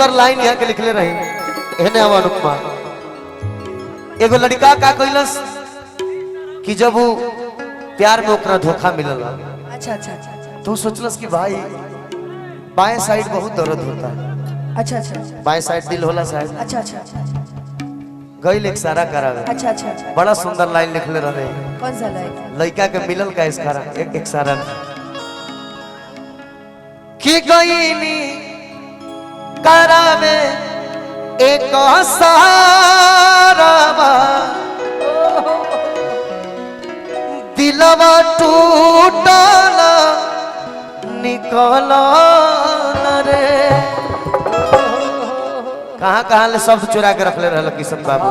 Line यहाँ के लिखले रही एहने हवा अनुपमा एगो लड़का का कइलस कि जब वो प्यार में ओकरा धोखा मिलल अच्छा तो सोचलस कि भाई बाएं साइड बहुत दर्द होता है। अच्छा बाएं साइड दिल होला शायद। अच्छा गइल एक सारा करावे। अच्छा बड़ा सुंदर लाइन लिखले रहे। कौन सा लाइन? लड़का के मिलल का इसकारा एक सारा कि गईनी करावे एक सारा दिलवा टूटल निकल रे। कहाँ कहाँ ले शब्द चुरा के रख ले रहा किशन बाबू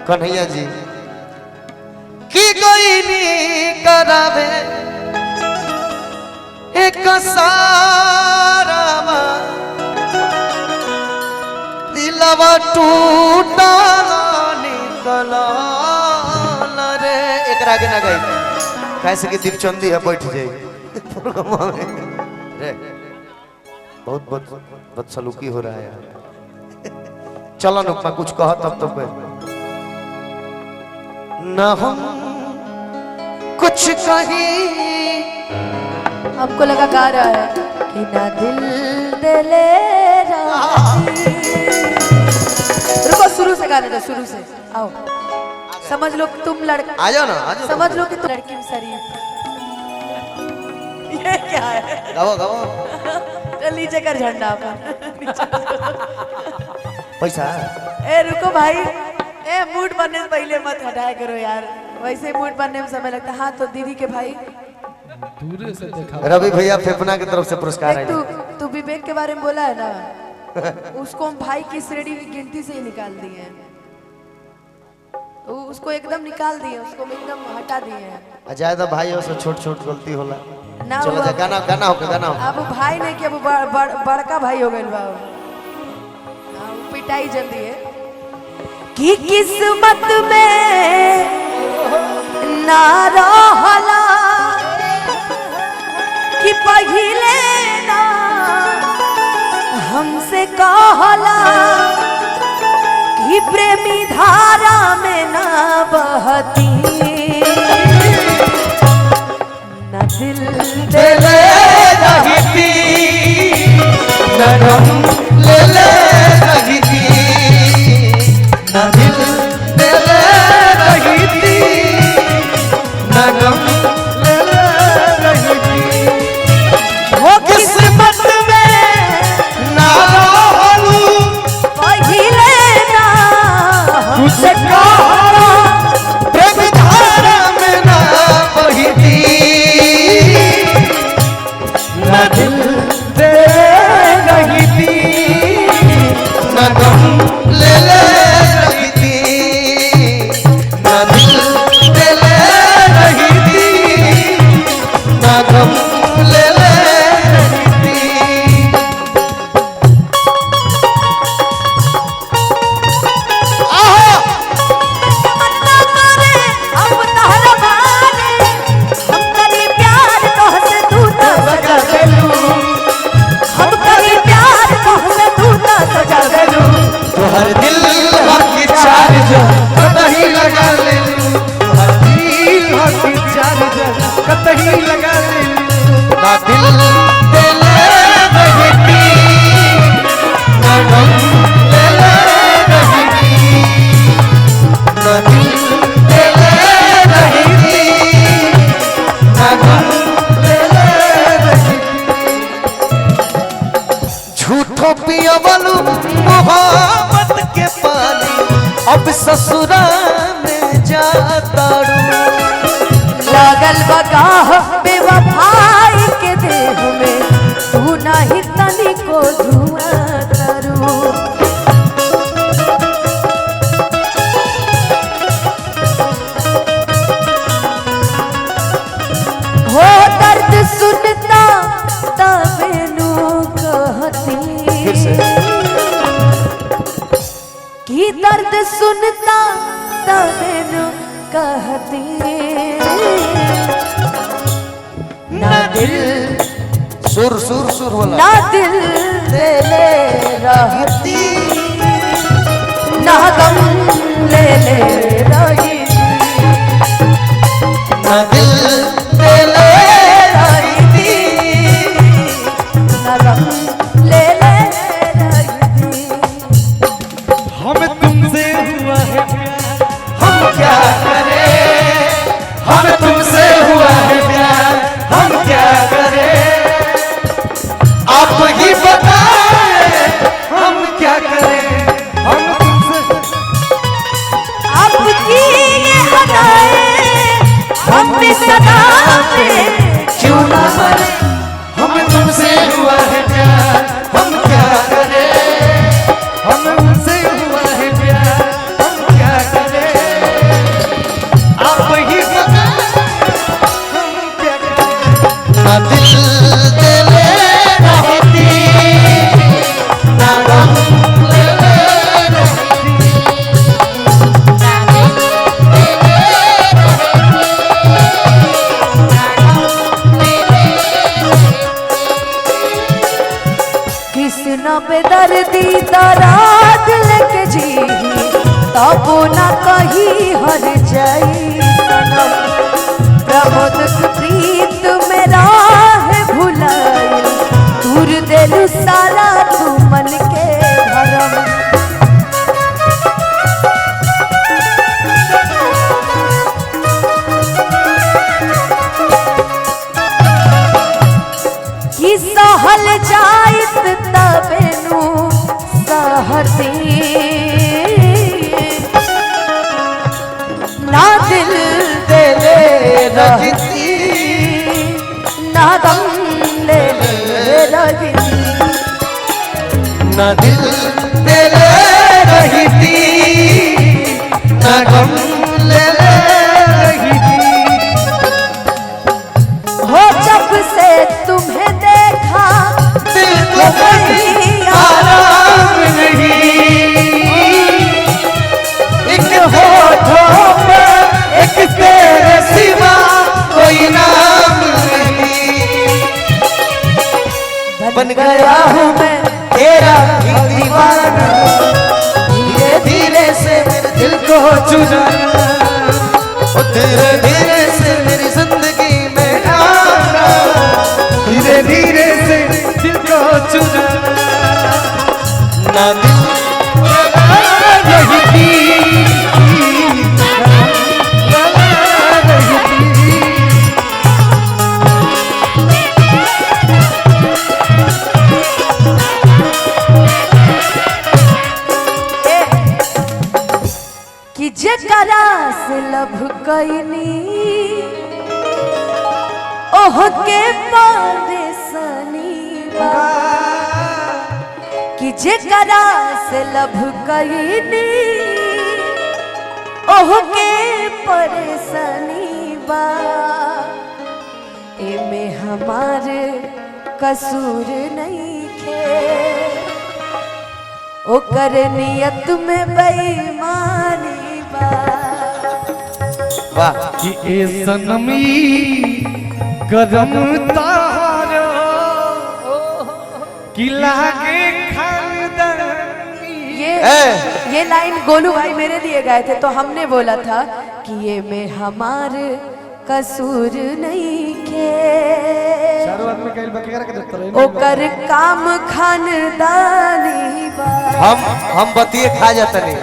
कन्हैया जी की गईनी करावे एक सारा दिलवा टूटल निकल रे। एक आगे ना गई कैसे कि दीपचंदी है बैठ जाए बहुत बदसलूकी हो रहा है यार। चलो नुकमा कुछ कहा तब तो न हम कुछ कहीं हमको लगा गा रहा है कि ना दिल दिले रुको शुरू से गाने दो शुरू से आओ समझ लो तुम लड़का आ जाओ ना आ जाओ समझ लो कि तुम लड़की में शरीफ ये क्या है गाओ गाओ लीजिए कर झंडा अपन पैसा ए रुको भाई ए मूड बनने से पहले मत हटाया करो यार वैसे मूड बनने में समय लगता है। हाँ तो दीदी के भाई दूर से देखा रवि भैया फेफना की तरफ से पुरस्कार है। तू विवेक के बारे में बोला है ना उसको हम भाई की श्रेणी की गिनती से ही निकाल दिए हैं। तो उसको एकदम निकाल दिए उसको एकदम हटा दिए हैं। ज्यादा भाइयों से छोट छोट गलती होला ना चलो जा गाना गाना हो गाना हो। अब भाई नहीं कि अब बड़का भाई हो गए बा पिटाई जल्दी है कि किस्मत में ना रहला कि पहिले ना हमसे कहला कि प्रेमी धारा में ना बहती ना दिल ले रहती नरम ले रहती ना दिल ले रहती नरम ले रहती वो किस्मत में ना रहलू पहिले ना तुझसे कहला प्रेम धारा में ना बहती ना दिल दे रहती ना गम ले रहती ना दिल दे रहती ना गम ले रहती। आहा अब तहरा माने हम करी प्यार तोहसे तू ना सजा देलू हम करी प्यार तोहसे तू ना सजा देलू तोहर दिल हकी चार्ज कतही लगा ले तोहर दिल हकी चार्ज कतही लगा ले ना दिल दिले रहती ना गम ले रहती ना दिल दिले रहती ना गम ले रहती। झूठो पिया वालू मोहब्बत के पानी अब ससुरा में जाता लागल बगाह बेवफाई के देह में तू नहीं तनिको धुआं करू हो दर्द सुनता तबेनु कहती कि दर्द सुनता तबेनु कहती ना दिल सुर सुर सुर वाला ना दिल देले रहती ना गम ले रही ना दिल देले रहती ना गम ले रहती। हम तुमसे हुआ है प्यार, हम क्या करें, हम तुमसे हुआ है प्यार, हम क्या करें, आप ही बताएं हम क्या करें, हम तुमसे आपकी ये हदाएं हम पे सदा पे क्यों ना मरे, हम तुमसे हुआ है प्यार, हम क्या करें, हम तुमसे हुआ है प्यार, हम क्या करें, आप ही बताएं हम क्या करें। ना दिल देले रहती, ना गम लेले रहती, ना दिल देले किसना बेदर्दी दराद लेके जी तब ना कहीं हर जाई सनम प्रमोद प्रीत मेरा है भुलाई दूर देलू सारा तू मन के भरम। कि सहल जाइत तबेनु सहती ना दिल देले रहती ना गम ले रहती ना दिल देले रहती, ना गम लेले रहती, हो जब से तुम्हें देखा दिल को कहीं आराम नहीं, एक होठों पर एक तेरे सिवा कोई नाम नहीं, बन गया हूँ मैं तेरा ही दीवाना, धीरे धीरे से मेरे दिल को चुराना, ओ धीरे धीरे से मेरी जिंदगी में आना, धीरे धीरे से दिल को चुराना, ना दिल रहती, ना रहती। कि जकरा से लब कैनी ओह के परेशानी बा कि जकरा से लब कैनी ओह के परेशानी बा एमे हमार कसूर नहीं खे ओकर नियत में बेईमानी बा। वाह, कि ए सनमी गरम तारो कि लागे खानदानी। ये लाइन गोलू भाई मेरे लिए गाए थे तो हमने बोला था कि ये में हमार कसूर नहीं के चारों आदमी कहल बा केकरा के देत रहे ओकर काम खानदानी बा। हम बतिए खा जाते नहीं,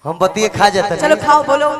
हम बतिए खा जाते चलो खाओ बोलो।